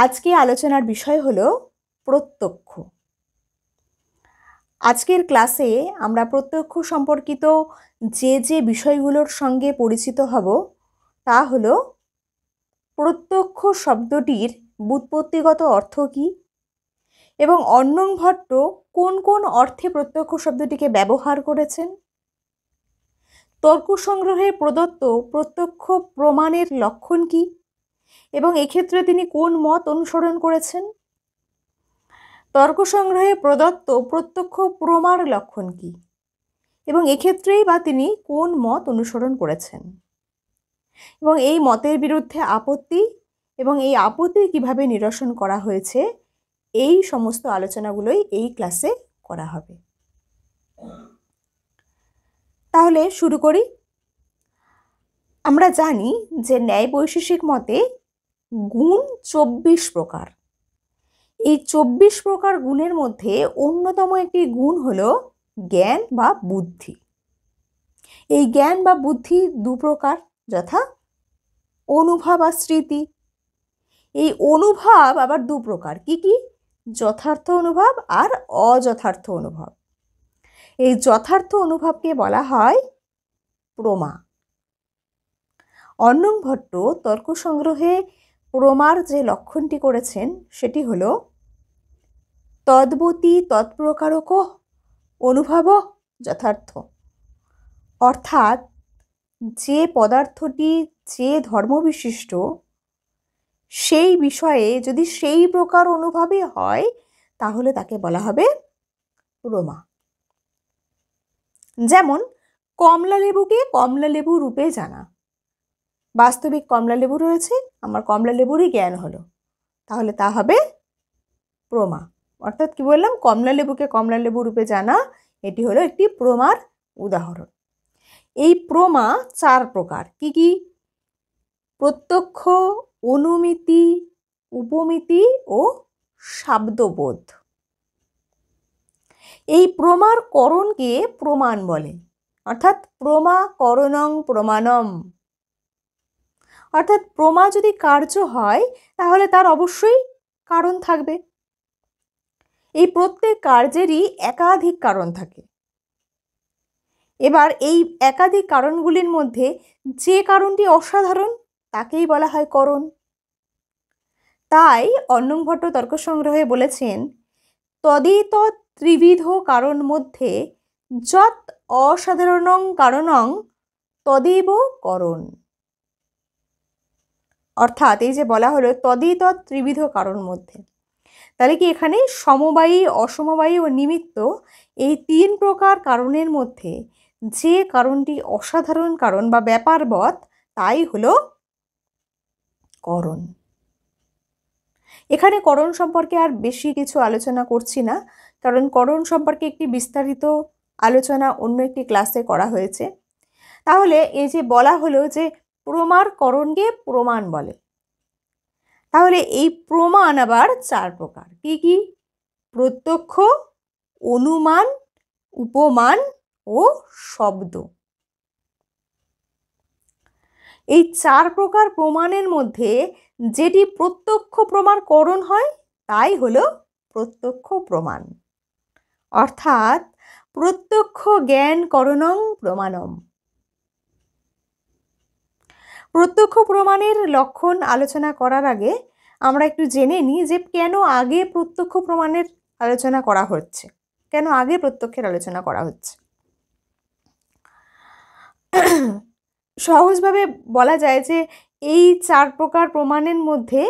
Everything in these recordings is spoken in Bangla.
আজকে আলোচনার বিষয় হলো প্রত্যক্ষ। আজকের ক্লাসে আমরা প্রত্যক্ষ সম্পর্কিত যে বিষয়গুলোর সঙ্গে পরিচিত হব তা হলো প্রত্যক্ষ শব্দটির ব্যুৎপত্তিগত অর্থ কী এবং অন্নং ভট্ট কোন কোন অর্থে প্রত্যক্ষ শব্দটিকে ব্যবহার করেছেন, তর্ক সংগ্রহে প্রদত্ত প্রত্যক্ষ প্রমাণের লক্ষণ কী এবং এক্ষেত্রে তিনি কোন মত অনুসরণ করেছেন, তর্ক সংগ্রহে প্রদত্ত প্রত্যক্ষ প্রমার লক্ষণ কী এবং এক্ষেত্রেই বা তিনি কোন মত অনুসরণ করেছেন এবং এই মতের বিরুদ্ধে আপত্তি এবং এই আপত্তি কিভাবে নিরসন করা হয়েছে, এই সমস্ত আলোচনাগুলোই এই ক্লাসে করা হবে। তাহলে শুরু করি। আমরা জানি যে ন্যায় বৈশেষিক মতে গুণ 24 প্রকার। এই 24 প্রকার গুণের মধ্যে অন্যতম একটি গুণ হলো জ্ঞান বা বুদ্ধি। এই জ্ঞান বা বুদ্ধি দু প্রকার, যথা অনুভব আর স্মৃতি। এই অনুভব আবার দু প্রকার, কি কি? যথার্থ অনুভব আর অযথার্থ অনুভব। এই যথার্থ অনুভবকে বলা হয় প্রমা। অন্নং ভট্ট তর্ক সংগ্রহে প্রমার যে লক্ষণটি করেছেন সেটি হলো তদ্বতী তৎপ্রকারক অনুভব যথার্থ, অর্থাৎ যে পদার্থটি যে ধর্মবিশিষ্ট সেই বিষয়ে যদি সেই প্রকার অনুভবই হয় তাহলে তাকে বলা হবে প্রমা। যেমন কমলা লেবুকে কমলা লেবু রূপে জানা, বাস্তবিক কমলা লেবু রয়েছে, আমার কমলা লেবুরই জ্ঞান হলো, তাহলে তা হবে প্রমা। অর্থাৎ কি বললাম? কমলা লেবুকে কমলা লেবু রূপে জানা, এটি হলো একটি প্রমার উদাহরণ। এই প্রমা 4 প্রকার, কি কি? প্রত্যক্ষ, অনুমিতি, উপমিতি ও শাব্দবোধ। এই প্রমার করণকে প্রমাণ বলে, অর্থাৎ প্রমা করণং প্রমাণম। অর্থাৎ প্রমা যদি কার্য হয় তাহলে তার অবশ্যই কারণ থাকবে। এই প্রত্যেক কার্যেরই একাধিক কারণ থাকে। এবার এই একাধিক কারণগুলির মধ্যে যে কারণটি অসাধারণ তাকেই বলা হয় করণ। তাই অন্নং ভট্ট তর্ক সংগ্রহে বলেছেন, তদিত ত্রিবিধ কারণ মধ্যে যৎ অসাধারণং কারণং তদেব করণ। অর্থাৎ এই যে বলা হলো তদিত ত্রিবিধ কারণ মধ্যে, তাহলে কি এখানে সমবায়ী, অসমবায়ী ও নিমিত্ত এই 3 প্রকার কারণের মধ্যে যে কারণটি অসাধারণ কারণ বা ব্যাপারবৎ তাই হলো করণ। এখানে করণ সম্পর্কে আর বেশি কিছু আলোচনা করছি না, কারণ করণ সম্পর্কে একটি বিস্তারিত আলোচনা অন্য একটি ক্লাসে করা হয়েছে। তাহলে এই যে বলা হলো যে প্রমার করণকে প্রমাণ বলে, তাহলে এই প্রমাণ আবার 4 প্রকার, কি কি? প্রত্যক্ষ, অনুমান, উপমান ও শব্দ। এই 4 প্রকার প্রমাণের মধ্যে যেটি প্রত্যক্ষ প্রমার করণ হয় তাই হলো প্রত্যক্ষ প্রমাণ, অর্থাৎ প্রত্যক্ষ জ্ঞান করণং প্রমাণম। প্রত্যক্ষ প্রমাণের লক্ষণ আলোচনা করার আগে আমরা একটু জেনে নিই যে কেন আগে প্রত্যক্ষ প্রমাণের আলোচনা করা হচ্ছে, কেন আগে প্রত্যক্ষের আলোচনা করা হচ্ছে। সহজভাবে বলা যায় যে এই 4 প্রকার প্রমাণের মধ্যে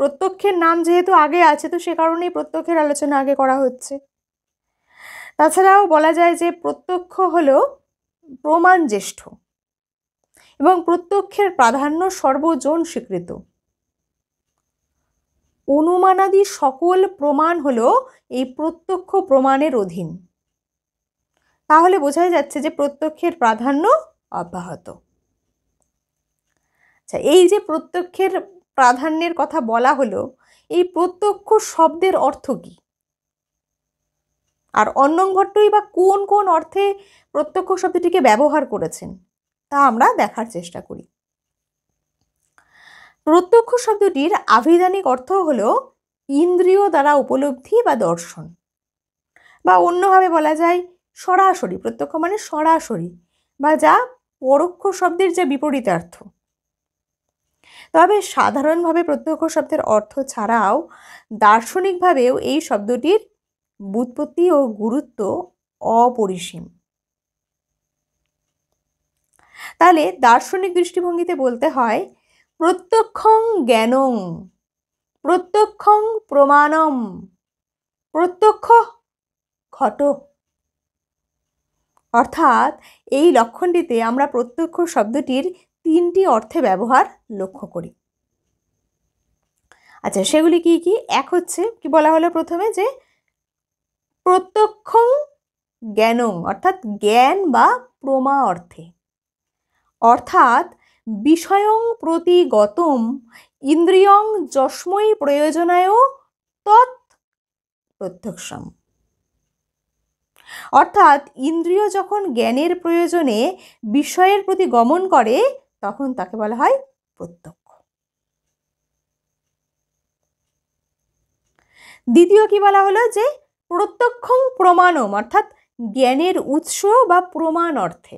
প্রত্যক্ষের নাম যেহেতু আগে আছে তো সে কারণেই প্রত্যক্ষের আলোচনা আগে করা হচ্ছে। তাছাড়াও বলা যায় যে প্রত্যক্ষ হলো প্রমাণ জ্যেষ্ঠ এবং প্রত্যক্ষের প্রাধান্য সর্বজন স্বীকৃত। অনুমানাদি সকল প্রমাণ হলো এই প্রত্যক্ষ প্রমাণের অধীন। তাহলে বোঝাই যাচ্ছে যে প্রত্যক্ষের প্রাধান্য অব্যাহত। আচ্ছা, এই যে প্রত্যক্ষের প্রাধান্যের কথা বলা হলো, এই প্রত্যক্ষ শব্দের অর্থ কি? আর অন্নং ভট্টই বা কোন কোন অর্থে প্রত্যক্ষ শব্দটিকে ব্যবহার করেছেন তা আমরা দেখার চেষ্টা করি। প্রত্যক্ষ শব্দটির আভিধানিক অর্থ হলো ইন্দ্রিয় দ্বারা উপলব্ধি বা দর্শন, বা অন্যভাবে বলা যায় সরাসরি। প্রত্যক্ষ মানে সরাসরি, বা যা পরোক্ষ শব্দের যে বিপরীতার্থ। তবে সাধারণভাবে প্রত্যক্ষ শব্দের অর্থ ছাড়াও দার্শনিকভাবেও এই শব্দটির ব্যুৎপত্তি ও গুরুত্ব অপরিসীম। তাহলে দার্শনিক দৃষ্টিভঙ্গিতে বলতে হয় প্রত্যক্ষং জ্ঞানং, প্রত্যক্ষং প্রমাণম, প্রত্যক্ষ ঘট। অর্থাৎ এই লক্ষণটিতে আমরা প্রত্যক্ষ শব্দটির তিনটি অর্থে ব্যবহার লক্ষ্য করি। আচ্ছা, সেগুলি কি কি? এক হচ্ছে কি বলা হলো প্রথমে, যে প্রত্যক্ষং জ্ঞানং, অর্থাৎ জ্ঞান বা প্রমা অর্থে, অর্থাৎ বিষয়ং প্রতি গতম ইন্দ্রিয়ং যস্মৈ প্রয়োজনায় তৎ প্রত্যক্ষম। অর্থাৎ ইন্দ্রিয় যখন জ্ঞানের প্রয়োজনে বিষয়ের প্রতি গমন করে তখন তাকে বলা হয় প্রত্যক্ষ। দ্বিতীয় কি বলা হলো, যে প্রত্যক্ষং প্রমাণম, অর্থাৎ জ্ঞানের উৎস বা প্রমাণ অর্থে,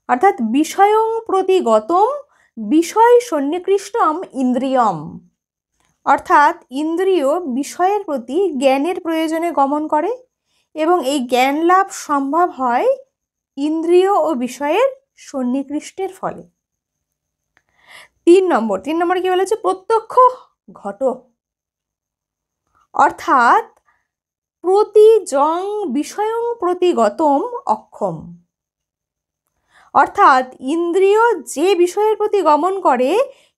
অর্থাৎ বিষয়ং প্রতি গতম বিষয় সন্নিকৃষ্টম ইন্দ্রিয়ম, অর্থাৎ ইন্দ্রিয় বিষয়ের প্রতি জ্ঞানের প্রয়োজনে গমন করে এবং এই জ্ঞান লাভ সম্ভব হয় ইন্দ্রিয় ও বিষয়ের সন্নিকৃষ্টের ফলে। তিন নম্বর কি বলেছে, প্রত্যক্ষ ঘট, অর্থাৎ প্রতি জং বিষয়ং প্রতি গতম অক্ষম, অর্থাৎ ইন্দ্রিয় যে বিষয়ের প্রতি গমন করে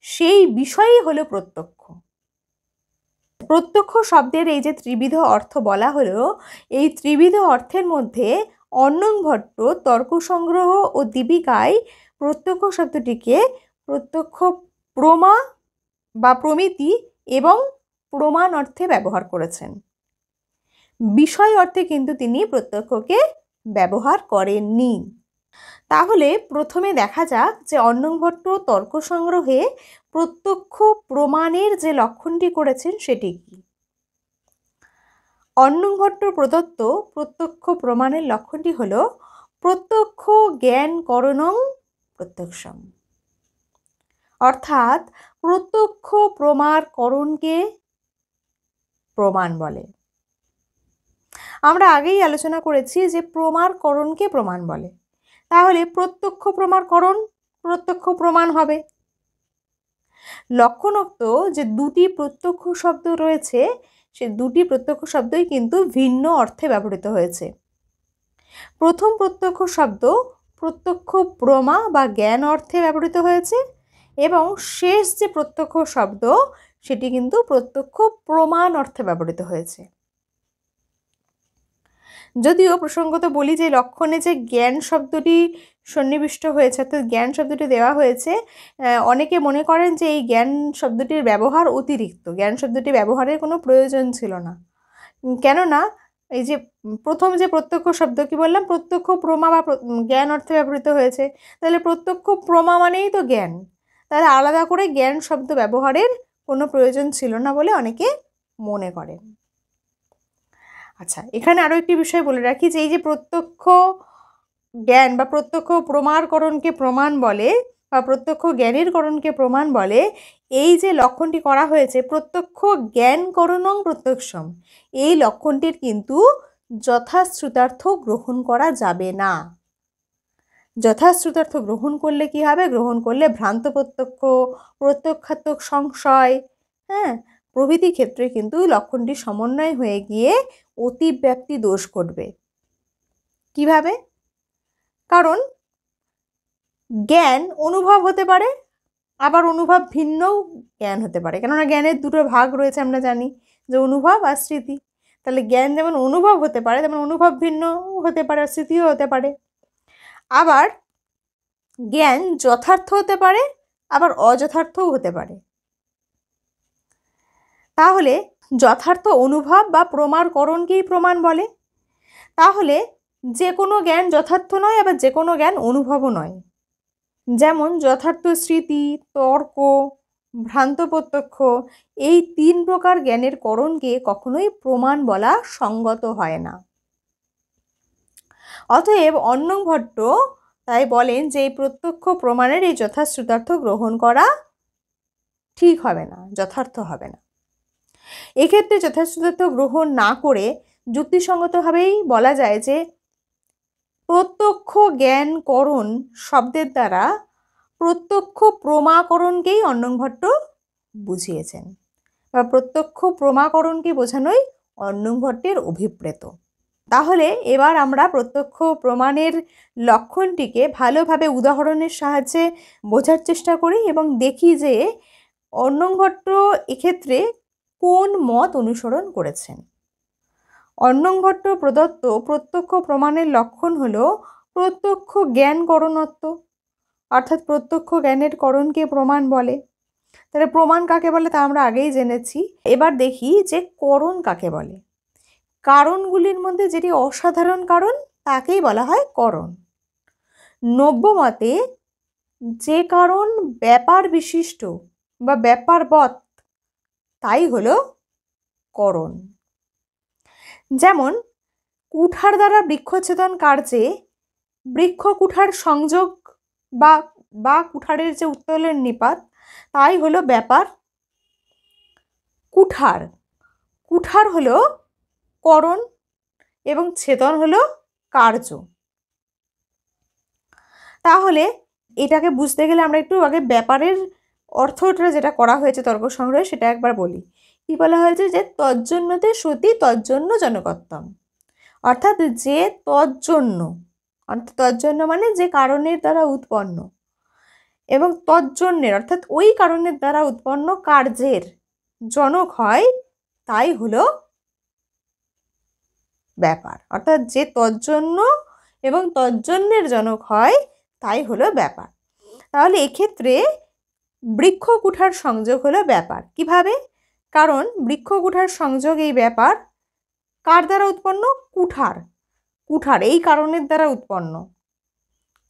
সেই বিষয়ই হলো প্রত্যক্ষ। প্রত্যক্ষ শব্দের এই যে ত্রিবিধ অর্থ বলা হলো, এই ত্রিবিধ অর্থের মধ্যে অন্নং ভট্ট তর্ক সংগ্রহ ও দীপিকায় প্রত্যক্ষ শব্দটিকে প্রত্যক্ষ প্রমা বা প্রমিতি এবং প্রমাণ অর্থে ব্যবহার করেছেন। বিষয় অর্থে কিন্তু তিনি প্রত্যক্ষকে ব্যবহার করেননি। তাহলে প্রথমে দেখা যাক যে অন্নং ভট্ট তর্ক সংগ্রহে প্রত্যক্ষ প্রমাণের যে লক্ষণটি করেছেন সেটি কি। অন্নং ভট্ট প্রদত্ত প্রত্যক্ষ প্রমাণের লক্ষণটি হল প্রত্যক্ষ জ্ঞান করণং প্রত্যক্ষম, অর্থাৎ প্রত্যক্ষ প্রমার করণকে প্রমাণ বলে। আমরা আগেই আলোচনা করেছি যে প্রমার করণকে প্রমাণ বলে, তাহলে প্রত্যক্ষ প্রমার করণ প্রত্যক্ষ প্রমাণ হবে। লক্ষণোক্ত যে দুটি প্রত্যক্ষ শব্দ রয়েছে, সে দুটি প্রত্যক্ষ শব্দই কিন্তু ভিন্ন অর্থে ব্যবহৃত হয়েছে। প্রথম প্রত্যক্ষ শব্দ প্রত্যক্ষ প্রমা বা জ্ঞান অর্থে ব্যবহৃত হয়েছে এবং শেষ যে প্রত্যক্ষ শব্দ সেটি কিন্তু প্রত্যক্ষ প্রমাণ অর্থে ব্যবহৃত হয়েছে। যদিও প্রসঙ্গত বলি যে লক্ষণে যে জ্ঞান শব্দটি সন্নিবিষ্ট হয়েছে, অর্থাৎ জ্ঞান শব্দটি দেওয়া হয়েছে, অনেকে মনে করেন যে এই জ্ঞান শব্দটির ব্যবহার অতিরিক্ত, জ্ঞান শব্দটি ব্যবহারের কোনো প্রয়োজন ছিল না। কেননা এই যে প্রথম যে প্রত্যক্ষ শব্দ কি বললাম, প্রত্যক্ষ প্রমা বা জ্ঞান অর্থে ব্যবহৃত হয়েছে, তাহলে প্রত্যক্ষ প্রমা মানেই তো জ্ঞান, তাহলে আলাদা করে জ্ঞান শব্দ ব্যবহারের কোনো প্রয়োজন ছিল না বলে অনেকে মনে করেন। আচ্ছা, এখানে আরও একটি বিষয় বলে রাখি যে এই যে প্রত্যক্ষ জ্ঞান বা প্রত্যক্ষ প্রমাণকরণকে প্রমাণ বলে বা প্রত্যক্ষ জ্ঞানের করণকে প্রমাণ বলে, এই যে লক্ষণটি করা হয়েছে প্রত্যক্ষ জ্ঞান করণং প্রত্যক্ষম, এই লক্ষণটির কিন্তু যথাশ্রুতার্থ গ্রহণ করা যাবে না। যথাশ্রুতার্থ গ্রহণ করলে কি হবে, গ্রহণ করলে ভ্রান্ত প্রত্যক্ষ, প্রত্যক্ষাত্মক সংশয়, প্রভৃতি ক্ষেত্রে কিন্তু লক্ষণটি সমন্বয় হয়ে গিয়ে অতিব্যাপ্তি দোষ ঘটবে। কিভাবে? কারণ জ্ঞান অনুভব হতে পারে, আবার অনুভব ভিন্নও জ্ঞান হতে পারে, কেননা জ্ঞানের দুটো ভাগ রয়েছে আমরা জানি, যে অনুভব আর স্মৃতি। তাহলে জ্ঞান যেমন অনুভব হতে পারে তেমন অনুভব ভিন্ন হতে পারে, স্মৃতিও হতে পারে। আবার জ্ঞান যথার্থ হতে পারে, আবার অযথার্থও হতে পারে। তাহলে যথার্থ অনুভব বা প্রমাণকরণকেই প্রমাণ বলে। তাহলে যে কোনো জ্ঞান যথার্থ নয়, আবার যে কোনো জ্ঞান অনুভবও নয়। যেমন যথার্থ স্মৃতি, তর্ক, ভ্রান্ত প্রত্যক্ষ, এই 3 প্রকার জ্ঞানের করণকে কখনোই প্রমাণ বলা সঙ্গত হয় না। অতএব অন্নং ভট্ট তাই বলেন যে এই প্রত্যক্ষ প্রমাণের এই যথাশ্রুতার্থ গ্রহণ করা ঠিক হবে না, যথার্থ হবে না। এক্ষেত্রে যথাশ্রুতার্থ গ্রহণ না করে যুক্তিসঙ্গতভাবেই বলা যায় যে প্রত্যক্ষ জ্ঞানকরণ শব্দের দ্বারা প্রত্যক্ষ প্রমাকরণকেই অন্নং ভট্ট বুঝিয়েছেন, বা প্রত্যক্ষ প্রমাকরণকে বোঝানোই অন্নং ভট্টের অভিপ্রেত। তাহলে এবার আমরা প্রত্যক্ষ প্রমাণের লক্ষণটিকে ভালোভাবে উদাহরণের সাহায্যে বোঝার চেষ্টা করি এবং দেখি যে অন্নং ভট্ট এক্ষেত্রে কোন মত অনুসরণ করেছেন। অন্নং ভট্ট প্রদত্ত প্রত্যক্ষ প্রমাণের লক্ষণ হল প্রত্যক্ষ জ্ঞান করণত্ব, অর্থাৎ প্রত্যক্ষ জ্ঞানের করণকে প্রমাণ বলে। তাহলে প্রমাণ কাকে বলে তা আমরা আগেই জেনেছি। এবার দেখি যে করণ কাকে বলে। কারণগুলির মধ্যে যেটি অসাধারণ কারণ তাকেই বলা হয় করণ। নব্য মতে যে কারণ ব্যাপার বিশিষ্ট বা ব্যাপারবৎ তাই হলো করণ। যেমন কুঠার দ্বারা বৃক্ষচ্ছেদন কার্যে বৃক্ষ কুঠার সংযোগ বা কুঠারের যে উত্তোলন নিপাত তাই হলো ব্যাপার। কুঠার হলো করণ এবং ছেদন হলো কার্য। তাহলে এটাকে বুঝতে গেলে আমরা একটু আগে ব্যাপারের অর্থটা যেটা করা হয়েছে তর্ক সংগ্রহে সেটা একবার বলি। কি বলা হয়েছে যে তজ্জন্যতে সতি তজ্জন্য জনকত্বম, অর্থাৎ যে তজ্জন্য, অর্থাৎ তজ্জন্য মানে যে কারণের দ্বারা উৎপন্ন, এবং তজ্জন্যের অর্থাৎ ওই কারণের দ্বারা উৎপন্ন কার্যের জনক হয় তাই হলো ব্যাপার। অর্থাৎ যে তজ্জন্য এবং তজ্জন্যের জনক হয় তাই হলো ব্যাপার। তাহলে এক্ষেত্রে বৃক্ষ কুঠার সংযোগ হলো ব্যাপার। কিভাবে? কারণ বৃক্ষ কুঠার সংযোগ এই ব্যাপার কার দ্বারা উৎপন্ন? কুঠার এই কারণের দ্বারা উৎপন্ন,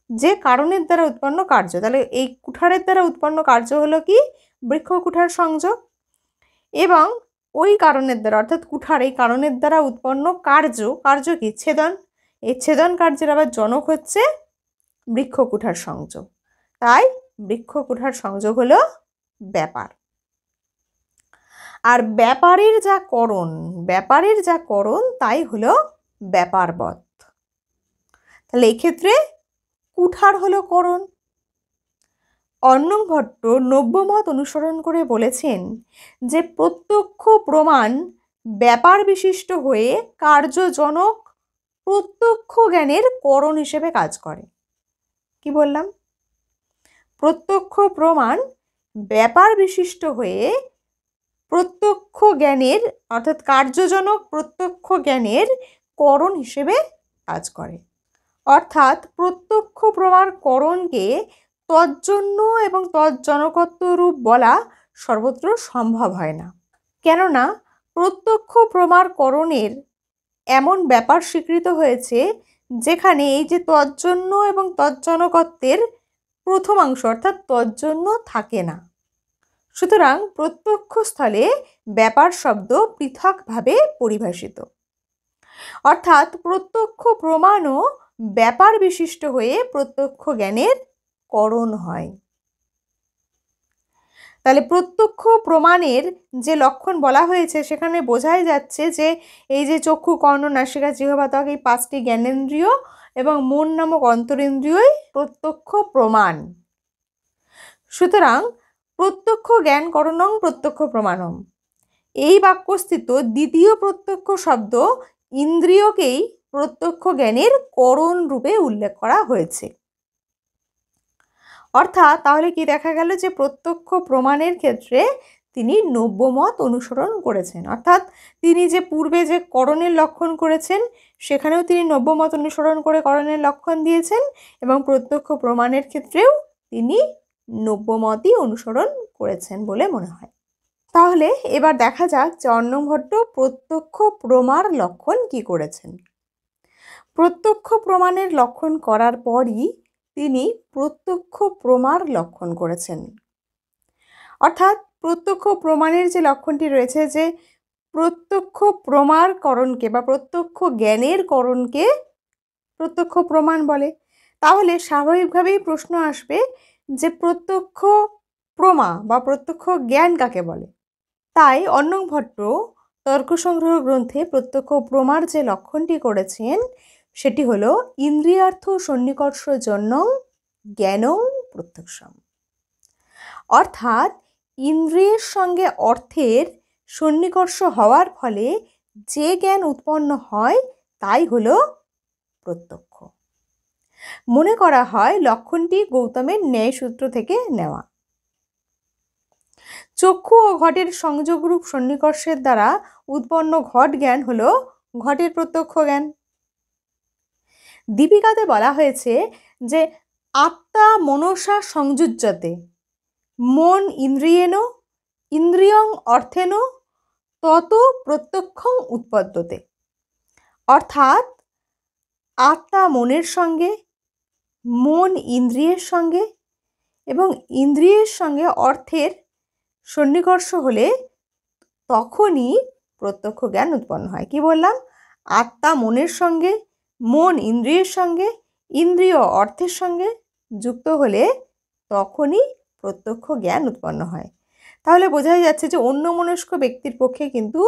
যে কারণের দ্বারা উৎপন্ন কার্য। তাহলে এই কুঠারের দ্বারা উৎপন্ন কার্য হলো কি? বৃক্ষ কুঠার সংযোগ। এবং ওই কারণের দ্বারা অর্থাৎ কুঠার এই কারণের দ্বারা উৎপন্ন কার্য কি? ছেদন। এই ছেদন কার্যের আবার জনক হচ্ছে বৃক্ষ কুঠার সংযোগ। তাই বৃক্ষ কুঠার সংযোগ হলো ব্যাপার। আর ব্যাপারের যা করণ তাই হলো ব্যাপারবৎ। তাহলে এক্ষেত্রে কুঠার হলো করণ। অন্নং ভট্ট নব্যমত অনুসরণ করে বলেছেন যে প্রত্যক্ষ প্রমাণ ব্যাপার বিশিষ্ট হয়ে কার্যজনক প্রত্যক্ষ জ্ঞানের করণ হিসেবে কাজ করে। কি বললাম? প্রত্যক্ষ প্রমাণ ব্যাপার বিশিষ্ট হয়ে প্রত্যক্ষ জ্ঞানের অর্থাৎ কার্যজনক প্রত্যক্ষ জ্ঞানের করণ হিসেবে কাজ করে। অর্থাৎ প্রত্যক্ষ প্রমাণ করণকে তজ্জন্য এবং তজ্জনকত্ব রূপ বলা সর্বত্র সম্ভব হয় না। কেননা প্রত্যক্ষ প্রমাণ করণের এমন ব্যাপার স্বীকৃত হয়েছে যেখানে এই যে তজ্জন্য এবং তজ্জনকত্বের প্রথমাংশ অর্থাৎ তজ্জন্য থাকে না। সুতরাং প্রত্যক্ষ স্থলে ব্যাপার শব্দ পৃথকভাবে পরিভাষিত, অর্থাৎ প্রত্যক্ষ প্রমাণও ব্যাপার বিশিষ্ট হয়ে প্রত্যক্ষ জ্ঞানের করণ হয়। তাহলে প্রত্যক্ষ প্রমাণের যে লক্ষণ বলা হয়েছে সেখানে বোঝাই যাচ্ছে যে এই যে চক্ষু, কর্ণ, নাসিকা, জিহ্বা, ত্বক এই 5টি জ্ঞানেন্দ্রিয় এবং মন নামক অন্তরেন্দ্রিয়ই প্রত্যক্ষ প্রমাণ। সুতরাং প্রত্যক্ষ জ্ঞান করণং প্রত্যক্ষ প্রমাণম, এই বাক্যস্থিত দ্বিতীয় প্রত্যক্ষ শব্দ ইন্দ্রিয়কেই প্রত্যক্ষ জ্ঞানের করণ রূপে উল্লেখ করা হয়েছে। অর্থাৎ তাহলে কি দেখা গেল যে প্রত্যক্ষ প্রমাণের ক্ষেত্রে তিনি নব্যমত অনুসরণ করেছেন। অর্থাৎ তিনি যে পূর্বে যে করণের লক্ষণ করেছেন সেখানেও তিনি নব্যমত অনুসরণ করে করণের লক্ষণ দিয়েছেন এবং প্রত্যক্ষ প্রমাণের ক্ষেত্রেও তিনি নব্যমতই অনুসরণ করেছেন বলে মনে হয়। তাহলে এবার দেখা যাক যে অন্নং ভট্ট প্রত্যক্ষ প্রমার লক্ষণ কি করেছেন। প্রত্যক্ষ প্রমাণের লক্ষণ করার পরই তিনি প্রত্যক্ষ প্রমার লক্ষণ করেছেন। অর্থাৎ প্রত্যক্ষ প্রমাণের যে লক্ষণটি রয়েছে, যে প্রত্যক্ষ প্রমাণকরণকে বা প্রত্যক্ষ জ্ঞানের করণকে প্রত্যক্ষ প্রমাণ বলে। তাহলে স্বাভাবিকভাবেই প্রশ্ন আসবে যে প্রত্যক্ষ প্রমা বা প্রত্যক্ষ জ্ঞান কাকে বলে। তাই অর্ণং ভট্ট তর্কসংগ্রহ গ্রন্থে প্রত্যক্ষ প্রমার যে লক্ষণটি করেছেন সেটি হলো ইন্দ্রিয়ার্থ সন্নিকর্ষজন্যং জ্ঞানং প্রত্যক্ষম। অর্থাৎ ইন্দ্রিয়ের সঙ্গে অর্থের সন্নিকর্ষ হওয়ার ফলে যে জ্ঞান উৎপন্ন হয় তাই হলো প্রত্যক্ষ। মনে করা হয় লক্ষণটি গৌতমের ন্যায়সূত্র থেকে নেওয়া। চক্ষু ও ঘটের সংযোগরূপ সন্নিকর্ষের দ্বারা উৎপন্ন ঘট জ্ঞান হলো ঘটের প্রত্যক্ষ জ্ঞান। দীপিকাতে বলা হয়েছে যে আত্মা মনসা সংযুজ্যতে মন ইন্দ্রিয়েন ইন্দ্রিয়ং অর্থেন তত প্রত্যক্ষং উৎপদ্যতে। অর্থাৎ আত্মা মনের সঙ্গে, মন ইন্দ্রিয়ের সঙ্গে এবং ইন্দ্রিয়ের সঙ্গে অর্থের সন্নিকর্ষ হলে তখনই প্রত্যক্ষ জ্ঞান উৎপন্ন হয়। কি বললাম? আত্মা মনের সঙ্গে, মন ইন্দ্রিয়ের সঙ্গে, ইন্দ্রিয় অর্থের সঙ্গে যুক্ত হলে তখনই প্রত্যক্ষ জ্ঞান উৎপন্ন হয়। তাহলে বোঝাই যাচ্ছে যে অন্যমনস্ক ব্যক্তির পক্ষে কিন্তু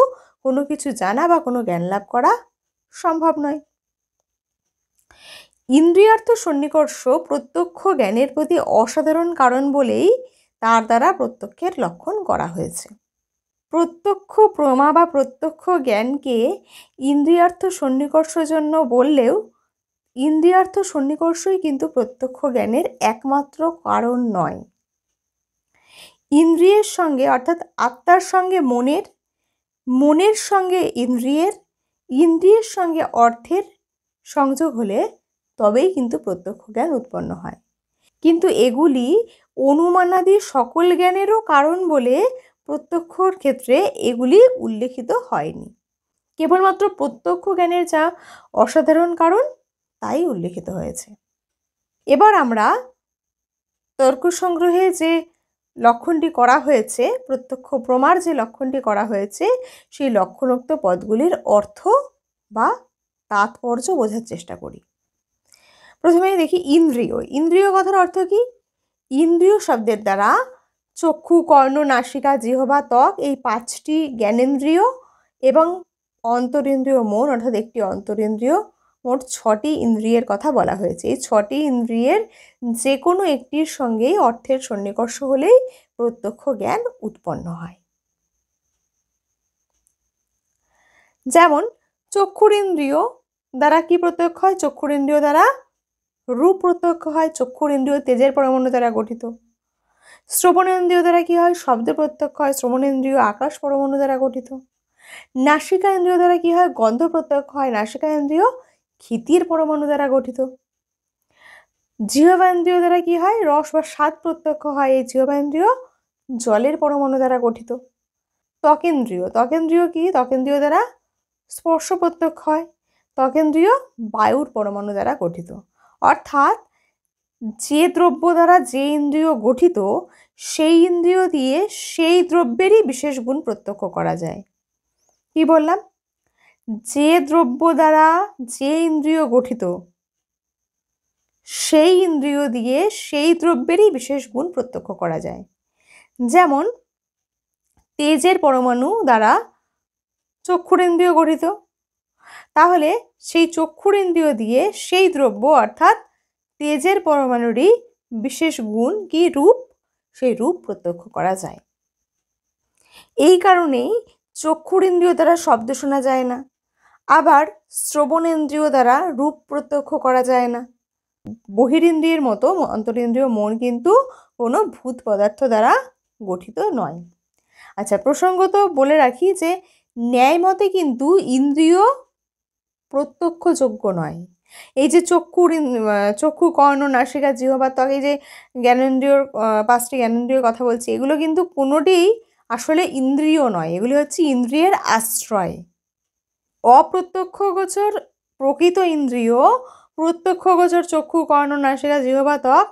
কোনো কিছু জানা বা কোনো জ্ঞান লাভ করা সম্ভব নয়। ইন্দ্রিয়ার্থ সন্নিকর্ষ প্রত্যক্ষ জ্ঞানের প্রতি অসাধারণ কারণ বলেই তার দ্বারা প্রত্যক্ষের লক্ষণ করা হয়েছে। প্রত্যক্ষ প্রমা বা প্রত্যক্ষ জ্ঞানকে ইন্দ্রিয়ার্থ সন্নিকর্ষ জন্য বললেও ইন্দ্রিয়ার্থ সন্নিকর্ষই কিন্তু প্রত্যক্ষ জ্ঞানের একমাত্র কারণ নয়। ইন্দ্রিয়ের সঙ্গে অর্থাৎ আত্মার সঙ্গে মনের, মনের সঙ্গে ইন্দ্রিয়ের, ইন্দ্রিয়ের সঙ্গে অর্থের সংযোগ হলে তবেই কিন্তু প্রত্যক্ষ জ্ঞান উৎপন্ন হয়। কিন্তু এগুলি অনুমানাদি সকল জ্ঞানেরও কারণ বলে প্রত্যক্ষর ক্ষেত্রে এগুলি উল্লেখিত হয়নি। কেবলমাত্র প্রত্যক্ষ জ্ঞানের যা অসাধারণ কারণ তাই উল্লেখিত হয়েছে। এবার আমরা তর্ক সংগ্রহে যে লক্ষণটি করা হয়েছে, প্রত্যক্ষ প্রমার যে লক্ষণটি করা হয়েছে, সেই লক্ষণোক্ত পদগুলির অর্থ বা তাৎপর্য বোঝার চেষ্টা করি। প্রথমে দেখি ইন্দ্রিয়। ইন্দ্রিয় কথার অর্থ কি? ইন্দ্রিয় শব্দের দ্বারা চক্ষু, কর্ণ, নাসিকা, জিহ্বা, ত্বক এই 5টি জ্ঞানেন্দ্রিয় এবং অন্তরিন্দ্রিয় মন অর্থাৎ একটি অন্তরিন্দ্রিয়, মোট 6টি ইন্দ্রিয়ের কথা বলা হয়েছে। এই 6টি ইন্দ্রিয়ের যে কোনো একটির সঙ্গেই অর্থের সন্নিকর্ষ হলেই প্রত্যক্ষ জ্ঞান উৎপন্ন হয়। যেমন চক্ষুর ইন্দ্রিয় দ্বারা কি প্রত্যক্ষ হয়? চক্ষুর ইন্দ্রিয় দ্বারা রূপ প্রত্যক্ষ হয়। চক্ষুর ইন্দ্রিয় তেজের পরমাণু দ্বারা গঠিত। শ্রবণেন্দ্রিয় দ্বারা কি হয়? শব্দ প্রত্যক্ষ হয়। শ্রবণেন্দ্রিয় আকাশ পরমাণু দ্বারা গঠিত। নাসিকা ইন্দ্রিয় দ্বারা কি হয়? গন্ধ প্রত্যক্ষ হয়। নাসিকা ইন্দ্রিয় ক্ষিতির পরমাণু দ্বারা গঠিত। জিহ্বা ইন্দ্রিয় দ্বারা কি হয়? রস বা স্বাদ প্রত্যক্ষ হয়। এই জিহ্বা ইন্দ্রিয় জলের পরমাণু দ্বারা গঠিত। ত্বকেন্দ্রিয়, ত্বকেন্দ্রিয় কি? ত্বকেন্দ্রিয় দ্বারা স্পর্শ প্রত্যক্ষ হয়। ত্বকেন্দ্রিয় বায়ুর পরমাণু দ্বারা গঠিত। অর্থাৎ যে দ্রব্য দ্বারা যে ইন্দ্রিয় গঠিত সেই ইন্দ্রিয় দিয়ে সেই দ্রব্যেরই বিশেষ গুণ প্রত্যক্ষ করা যায়। কি বললাম? যে দ্রব্য দ্বারা যে ইন্দ্রিয় গঠিত সেই ইন্দ্রিয় দিয়ে সেই দ্রব্যেরই বিশেষ গুণ প্রত্যক্ষ করা যায়। যেমন তেজের পরমাণু দ্বারা চক্ষুর ইন্দ্রিয় গঠিত, তাহলে সেই চক্ষুর ইন্দ্রিয় দিয়ে সেই দ্রব্য অর্থাৎ তেজের পরমাণুরই বিশেষ গুণ কি? রূপ, সেই রূপ প্রত্যক্ষ করা যায়। এই কারণেই চক্ষুর ইন্দ্রিয় দ্বারা শব্দ শোনা যায় না, আবার শ্রবণেন্দ্রিয় দ্বারা রূপ প্রত্যক্ষ করা যায় না। বহিরিন্দ্রিয়ের মতো অন্তরিন্দ্রিয় মন কিন্তু কোনো ভূত পদার্থ দ্বারা গঠিত নয়। আচ্ছা, প্রসঙ্গত বলে রাখি যে ন্যায় মতে কিন্তু ইন্দ্রিয় প্রত্যক্ষযোগ্য নয়। এই যে চক্ষু, কর্ণ, নাসিকা, জিহ্বা, ত্বক এই যে জ্ঞানেন্দ্রিয়র 5টি জ্ঞানেন্দ্রিয়র কথা বলছি, এগুলো কিন্তু কোনোটিই আসলে ইন্দ্রিয় নয়। এগুলি হচ্ছে ইন্দ্রিয়ের আশ্রয়। অপ্রত্যক্ষগোচর প্রকৃত ইন্দ্রিয় প্রত্যক্ষগোচর চক্ষু, কর্ণ, নাসিকা, জিহ্বা, ত্বক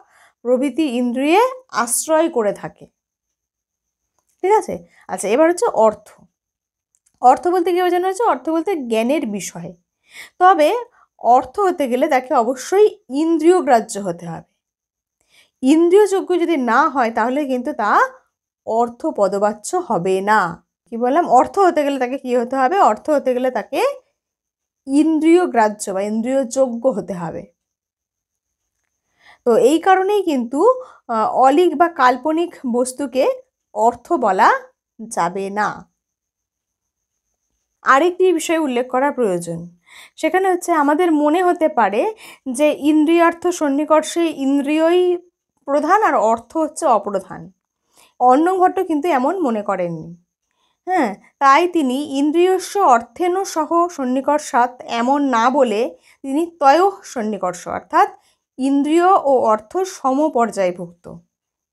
প্রভৃতি ইন্দ্রিয়ে আশ্রয় করে থাকে। ঠিক আছে। আচ্ছা, এবার হচ্ছে অর্থ। অর্থ বলতে কী বোঝানো হচ্ছে? অর্থ বলতে জ্ঞানের বিষয়। তবে অর্থ হতে গেলে তাকে অবশ্যই ইন্দ্রিয় গ্রাহ্য হতে হবে। ইন্দ্রিয়যোগ্য যদি না হয় তাহলে কিন্তু তা অর্থ পদবাচ্য হবে না। কি বললাম? অর্থ হতে গেলে তাকে কি হতে হবে? অর্থ হতে গেলে তাকে ইন্দ্রিয় গ্রাহ্য বা ইন্দ্রিয়যোগ্য হতে হবে। তো এই কারণেই কিন্তু অলিক বা কাল্পনিক বস্তুকে অর্থ বলা যাবে না। আরেকটি বিষয় উল্লেখ করা প্রয়োজন, সেখানে হচ্ছে আমাদের মনে হতে পারে যে ইন্দ্রিয়ার্থ সন্নিকর্ষে ইন্দ্রিয়ই প্রধান আর অর্থ হচ্ছে অপ্রধান। অর্ণব ভট্ট কিন্তু এমন মনে করেননি। হ্যাঁ, তাই তিনি ইন্দ্রিয়স্য অর্থেন সহ সন্নিকর্ষাৎ এমন না বলে তিনি তয়ঃ সন্নিকর্ষ অর্থাৎ ইন্দ্রিয় ও অর্থ সমপর্যায়ভুক্ত,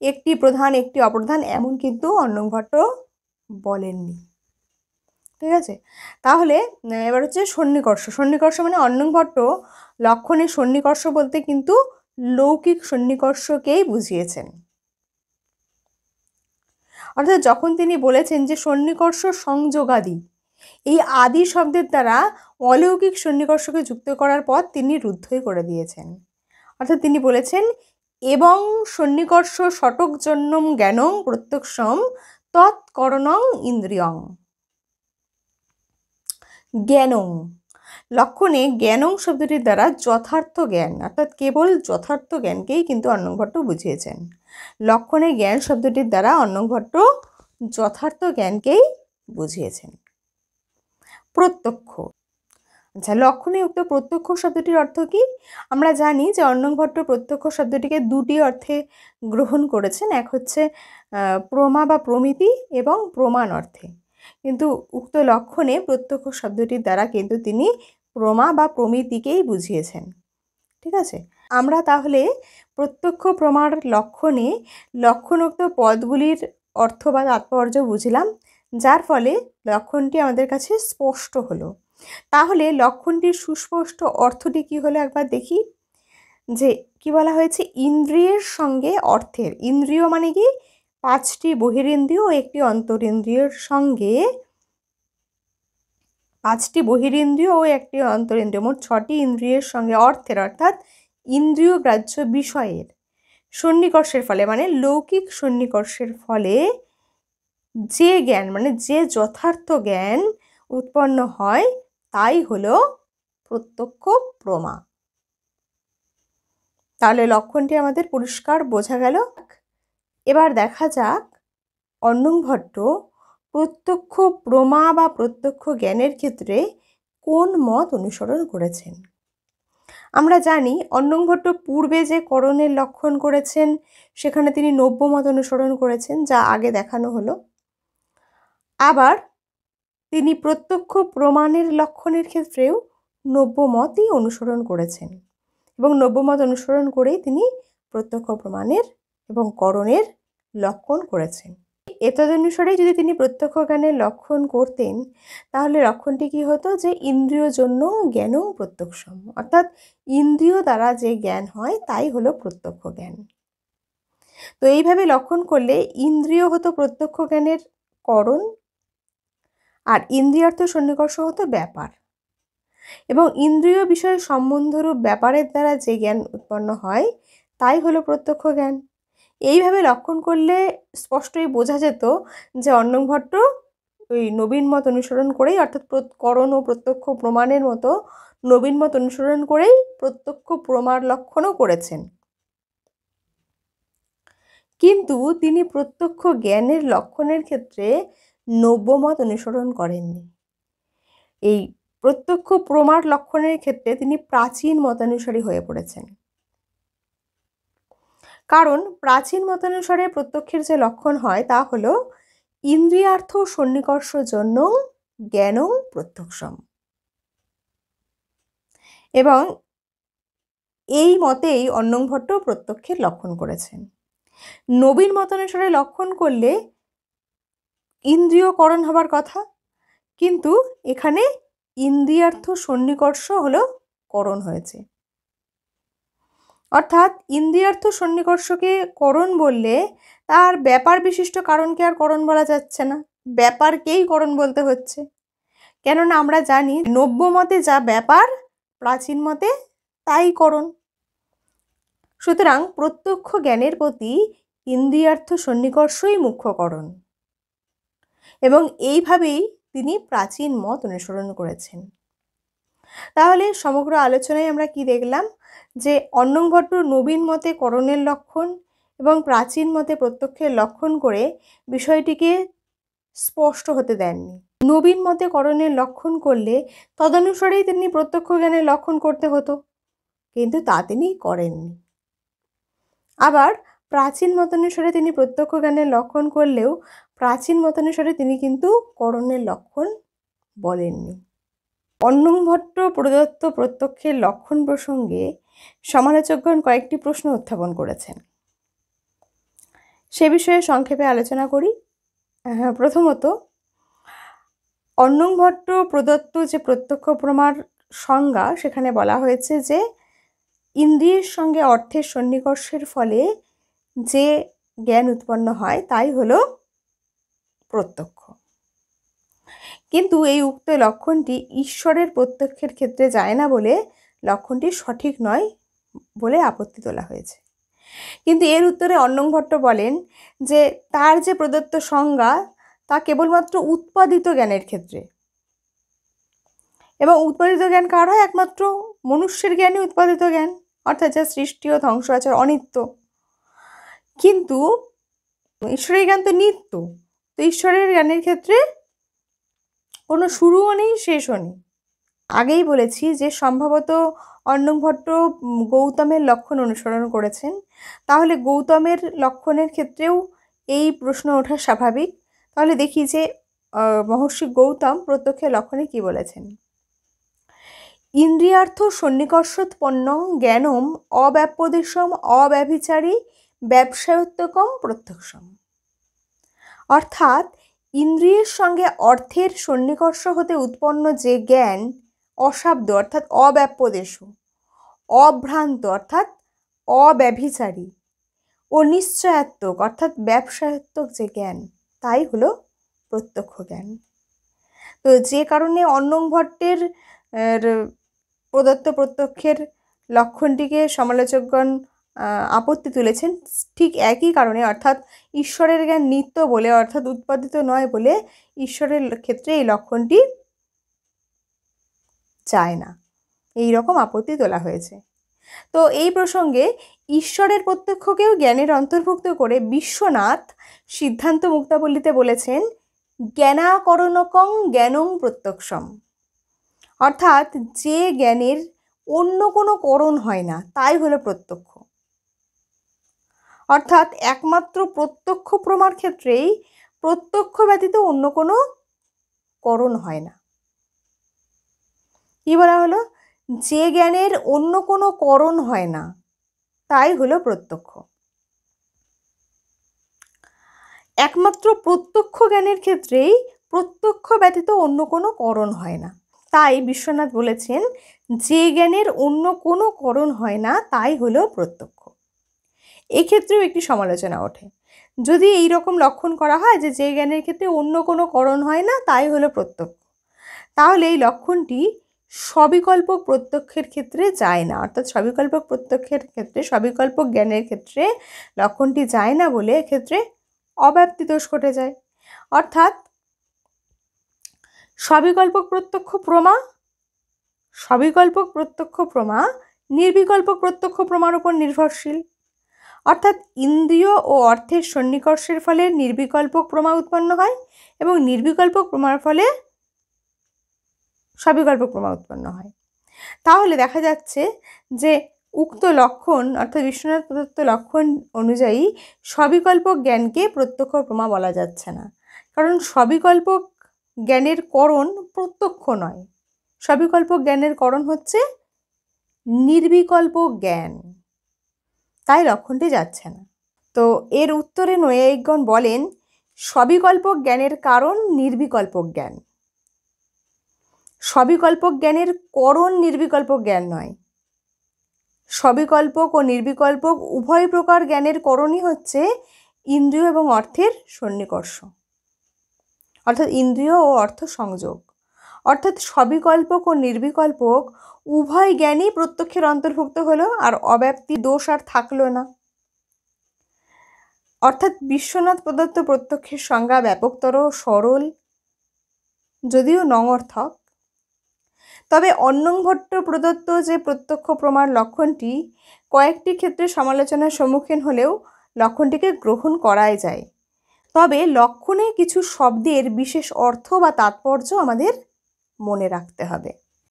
একটি প্রধান একটি অপ্রধান এমন কিন্তু অর্ণব ভট্ট বলেননি। ঠিক আছে, তাহলে এবার হচ্ছে সন্নিকর্ষ। সন্নিকর্ষ মানে অর্ণব ভট্ট লক্ষণের সন্নিকর্ষ বলতে কিন্তু লৌকিক সন্নিকর্ষকেই বুঝিয়েছেন। অর্থাৎ যখন তিনি বলেছেন যে সন্নিকর্ষ সংযোগাদি, এই আদি শব্দের দ্বারা অলৌকিক সন্নিকর্ষকে যুক্ত করার পর তিনি রুদ্ধই করে দিয়েছেন। অর্থাৎ তিনি বলেছেন এবং সন্নিকর্ষ ষটক জন্যম জ্ঞানং প্রত্যক্ষম তৎকরণং ইন্দ্রিয়ং। জ্ঞানং লক্ষণে জ্ঞানং শব্দটির দ্বারা যথার্থ জ্ঞান অর্থাৎ কেবল যথার্থ জ্ঞানকেই কিন্তু অর্ণব ভট্ট বুঝিয়েছেন। লক্ষণে জ্ঞান শব্দটির দ্বারা অর্ণব ভট্ট যথার্থ জ্ঞানকেই বুঝিয়েছেন। প্রত্যক্ষ। আচ্ছা, লক্ষণে উক্ত প্রত্যক্ষ শব্দটির অর্থ কি? আমরা জানি যে অর্ণব ভট্ট প্রত্যক্ষ শব্দটিকে দুটি অর্থে গ্রহণ করেছেন, এক হচ্ছে প্রমা বা প্রমিতি এবং প্রমাণ অর্থে। কিন্তু উক্ত লক্ষণে প্রত্যক্ষ শব্দটির দ্বারা কিন্তু তিনি প্রমা বা প্রমিতিকেই বুঝিয়েছেন। ঠিক আছে, আমরা তাহলে প্রত্যক্ষ প্রমার লক্ষণে লক্ষণোক্ত পদগুলির অর্থ বা তাৎপর্য বুঝলাম, যার ফলে লক্ষণটি আমাদের কাছে স্পষ্ট হলো। তাহলে লক্ষণটির সুস্পষ্ট অর্থটি কি হলো একবার দেখি। যে কি বলা হয়েছে? ইন্দ্রিয়ের সঙ্গে অর্থের, ইন্দ্রিয় মানে কি? 5টি বহিরিন্দ্রিয় ও একটি অন্তরিন্দ্রিয়ের সঙ্গে, 5টি বহিরিন্দ্রিয় ও একটি অন্তরিন্দ্রিয়, মোট 6টি ইন্দ্রিয়ের সঙ্গে অর্থের অর্থাৎ ইন্দ্রিয় গ্রাহ্য বিষয়ের সন্নিকর্ষের ফলে মানে লৌকিক সন্নিকর্ষের ফলে যে জ্ঞান মানে যে যথার্থ জ্ঞান উৎপন্ন হয় তাই হলো প্রত্যক্ষ প্রমা। তাহলে লক্ষণটি আমাদের পরিষ্কার বোঝা গেল। এবার দেখা যাক অর্ণব ভট্ট প্রত্যক্ষ প্রমা বা প্রত্যক্ষ জ্ঞানের ক্ষেত্রে কোন মত অনুসরণ করেছেন। আমরা জানি অর্ণব ভট্ট পূর্বে যে করণের লক্ষণ করেছেন সেখানে তিনি নব্য মত অনুসরণ করেছেন, যা আগে দেখানো হলো। আবার তিনি প্রত্যক্ষ প্রমাণের লক্ষণের ক্ষেত্রেও নব্য মতই অনুসরণ করেছেন এবং নব্য মত অনুসরণ করেই তিনি প্রত্যক্ষ প্রমাণের এবং করণের লক্ষণ করেছেন। এতদনুসারে যদি তিনি প্রত্যক্ষ জ্ঞানের লক্ষণ করতেন তাহলে লক্ষণটি কি হতো? যে ইন্দ্রিয় জন্য জ্ঞানও প্রত্যক্ষম অর্থাৎ ইন্দ্রিয় দ্বারা যে জ্ঞান হয় তাই হলো প্রত্যক্ষ জ্ঞান। তো এইভাবে লক্ষণ করলে ইন্দ্রিয় হতো প্রত্যক্ষ জ্ঞানের করণ আর ইন্দ্রিয়ার্থ সন্নিকর্ষ হতো ব্যাপার, এবং ইন্দ্রিয় বিষয়ে সম্বন্ধরূপ ব্যাপারের দ্বারা যে জ্ঞান উৎপন্ন হয় তাই হলো প্রত্যক্ষ জ্ঞান। এইভাবে লক্ষণ করলে স্পষ্টই বোঝা যেত যে অর্ণব ভট্ট ওই নবীন মত অনুসরণ করেই অর্থাৎ করণ ও প্রত্যক্ষ প্রমাণের মতো নবীন মত অনুসরণ করেই প্রত্যক্ষ প্রমার লক্ষণও করেছেন। কিন্তু তিনি প্রত্যক্ষ জ্ঞানের লক্ষণের ক্ষেত্রে নব্য মত অনুসরণ করেননি। এই প্রত্যক্ষ প্রমার লক্ষণের ক্ষেত্রে তিনি প্রাচীন মতানুসারী হয়ে পড়েছেন। কারণ প্রাচীন মতানুসারে প্রত্যক্ষের যে লক্ষণ হয় তা হলো ইন্দ্রিয়ার্থ সন্নিকর্ষ জন্য জ্ঞানং প্রত্যক্ষম, এবং এই মতেই অর্ণব ভট্ট প্রত্যক্ষের লক্ষণ করেছেন। নবীন মতানুসারে লক্ষণ করলে ইন্দ্রিয়করণ হবার কথা, কিন্তু এখানে ইন্দ্রিয়ার্থ সন্নিকর্ষ হলো করণ হয়েছে। অর্থাৎ ইন্দ্রিয়ার্থ সন্নিকর্ষকে করণ বললে তার ব্যাপার বিশিষ্ট কারণকে আর করণ বলা যাচ্ছে না, ব্যাপারকেই করণ বলতে হচ্ছে। কেননা আমরা জানি নব্য মতে যা ব্যাপার, প্রাচীন মতে তাই করণ। সুতরাং প্রত্যক্ষ জ্ঞানের প্রতি ইন্দ্রিয়ার্থ সন্নিকর্ষই মুখ্য করণ, এবং এইভাবেই তিনি প্রাচীন মত অনুসরণ করেছেন। তাহলে সমগ্র আলোচনায় আমরা কি দেখলাম, যে অন্নংভট্ট নবীন মতে করণের লক্ষণ এবং প্রাচীন মতে প্রত্যক্ষের লক্ষণ করে বিষয়টিকে স্পষ্ট হতে দেননি। নবীন মতে করণের লক্ষণ করলে তদনুসারেই তিনি প্রত্যক্ষ জ্ঞানের লক্ষণ করতে হতো, কিন্তু তা তিনি করেননি। আবার প্রাচীন মতানুসারে তিনি প্রত্যক্ষ জ্ঞানের লক্ষণ করলেও প্রাচীন মতানুসারে তিনি কিন্তু করণের লক্ষণ বলেননি। অন্নংভট্ট প্রদত্ত প্রত্যক্ষের লক্ষণ প্রসঙ্গে সমালোচকগণ কয়েকটি প্রশ্ন উত্থাপন করেছেন, সে বিষয়ে সংক্ষেপে আলোচনা করি। প্রথমত, অন্নংভট্ট প্রদত্ত যে প্রত্যক্ষ প্রমার সংজ্ঞা, সেখানে বলা হয়েছে যে ইন্দ্রিয়ের সঙ্গে অর্থের সন্নিকর্ষের ফলে যে জ্ঞান উৎপন্ন হয় তাই হলো প্রত্যক্ষ। কিন্তু এই উক্ত লক্ষণটি ঈশ্বরের প্রত্যক্ষের ক্ষেত্রে যায় না বলে লক্ষণটি সঠিক নয় বলে আপত্তি তোলা হয়েছে। কিন্তু এর উত্তরে অন্নংভট্ট বলেন যে তার যে প্রদত্ত সংজ্ঞা তা কেবলমাত্র উৎপাদিত জ্ঞানের ক্ষেত্রে, এবং উৎপাদিত জ্ঞান কার হয়? একমাত্র মনুষ্যের জ্ঞানই উৎপাদিত জ্ঞান, অর্থাৎ যা সৃষ্টি ও ধ্বংস আচার অনিত্য। কিন্তু ঈশ্বরের জ্ঞান তো নিত্য, তো ঈশ্বরের জ্ঞানের ক্ষেত্রে কোনো শুরুও নেই, শেষও নেই। আগেই বলেছি যে সম্ভবত অন্নংভট্ট গৌতমের লক্ষণ অনুসরণ করেছেন, তাহলে গৌতমের লক্ষণের ক্ষেত্রেও এই প্রশ্ন ওঠা স্বাভাবিক। তাহলে দেখি যে মহর্ষি গৌতম প্রত্যক্ষের লক্ষণে কি বলেছেন। ইন্দ্রিয়ার্থ সন্নিকর্ষোৎপন্নং জ্ঞানম অব্যাপদেশম অব্যভিচারী ব্যবসায়োত্তকম প্রত্যক্ষম। অর্থাৎ ইন্দ্রিয়ের সঙ্গে অর্থের সন্নিকর্ষ হতে উৎপন্ন যে জ্ঞান অশাব্দ অর্থাৎ অব্যাপদেশ, অভ্রান্ত অর্থাৎ অব্যভিচারী ও নিশ্চয়াত্মক অর্থাৎ ব্যবসায়াত্মক যে জ্ঞান, তাই হলো প্রত্যক্ষ জ্ঞান। তো যে কারণে অন্নংভট্টের প্রদত্ত প্রত্যক্ষের লক্ষণটিকে সমালোচকগণ আপত্তি তুলেছেন, ঠিক একই কারণে, অর্থাৎ ঈশ্বরের জ্ঞান নিত্য বলে, অর্থাৎ উৎপাদিত নয় বলে ঈশ্বরের ক্ষেত্রে এই লক্ষণটি চায় না, এই রকম আপত্তি তোলা হয়েছে। তো এই প্রসঙ্গে ঈশ্বরের প্রত্যক্ষকেও জ্ঞানের অন্তর্ভুক্ত করে বিশ্বনাথ সিদ্ধান্ত মুক্তাবলীতে বলেছেন জ্ঞানাকরণকং জ্ঞানং প্রত্যক্ষম। অর্থাৎ যে জ্ঞানের অন্য কোনো করণ হয় না তাই হলো প্রত্যক্ষ। অর্থাৎ একমাত্র প্রত্যক্ষ প্রমার ক্ষেত্রেই প্রত্যক্ষ ব্যতীত অন্য কোনো করণ হয় না। কি বলা হলো? যে জ্ঞানের অন্য কোনো করণ হয় না তাই হলো প্রত্যক্ষ। একমাত্র প্রত্যক্ষ জ্ঞানের ক্ষেত্রেই প্রত্যক্ষ ব্যতীত অন্য কোনো করণ হয় না। তাই বিশ্বনাথ বলেছেন যে জ্ঞানের অন্য কোনো করণ হয় না তাই হলো প্রত্যক্ষ। এক্ষেত্রেও একটি সমালোচনা ওঠে, যদি এই রকম লক্ষণ করা হয় যে যে জ্ঞানের ক্ষেত্রে অন্য কোনো করণ হয় না তাই হলো প্রত্যক্ষ, তাহলে এই লক্ষণটি সবিকল্পক প্রত্যক্ষের ক্ষেত্রে যায় না। অর্থাৎ সবিকল্পক প্রত্যক্ষের ক্ষেত্রে, সবিকল্পক জ্ঞানের ক্ষেত্রে লক্ষণটি যায় না বলে এক্ষেত্রে অব্যাপ্তি দোষ ঘটে যায়। অর্থাৎ সবিকল্পক প্রত্যক্ষ প্রমা নির্বিকল্পক প্রত্যক্ষ প্রমার উপর নির্ভরশীল। অর্থাৎ ইন্দ্রিয় ও অর্থের সন্নিকর্ষের ফলে নির্বিকল্পক প্রমা উৎপন্ন হয় এবং নির্বিকল্পক প্রমার ফলে সবিকল্পক প্রমা উৎপন্ন হয়। তাহলে দেখা যাচ্ছে যে উক্ত লক্ষণ অর্থাৎ বিশ্বনাথ প্রদত্ত লক্ষণ অনুযায়ী সবিকল্পক জ্ঞানকে প্রত্যক্ষ প্রমা বলা যাচ্ছে না, কারণ সবিকল্পক জ্ঞানের করণ প্রত্যক্ষ নয়, সবিকল্পক জ্ঞানের করণ হচ্ছে নির্বিকল্প জ্ঞান, তাই লক্ষণটি যাচ্ছে না। তো এর উত্তরে নৈয়ায়িকগণ বলেন সবিকল্পক জ্ঞানের কারণ নির্বিকল্পক জ্ঞান, সবিকল্পক জ্ঞানের করণ নির্বিকল্পক জ্ঞান নয়, সবিকল্পক ও নির্বিকল্পক উভয় প্রকার জ্ঞানের করণই হচ্ছে ইন্দ্রিয় এবং অর্থের সন্নিকর্ষ, অর্থাৎ ইন্দ্রিয় ও অর্থ সংযোগ। অর্থাৎ সবিকল্পক ও নির্বিকল্পক উভয় জ্ঞানই প্রত্যক্ষের অন্তর্ভুক্ত হলো, আর অব্যাপ্তি দোষ আর থাকলো না। অর্থাৎ বিশ্বনাথ প্রদত্ত প্রত্যক্ষের সংজ্ঞা ব্যাপকতর, সরল, যদিও নঙর্থক। তবে অন্নং ভট্ট প্রদত্ত যে প্রত্যক্ষ প্রমাণ লক্ষণটি কয়েকটি ক্ষেত্রে সমালোচনার সম্মুখীন হলেও লক্ষণটিকে গ্রহণ করাই যায়। তবে লক্ষণে কিছু শব্দের বিশেষ অর্থ বা তাৎপর্য আমাদের মনে রাখতে হবে।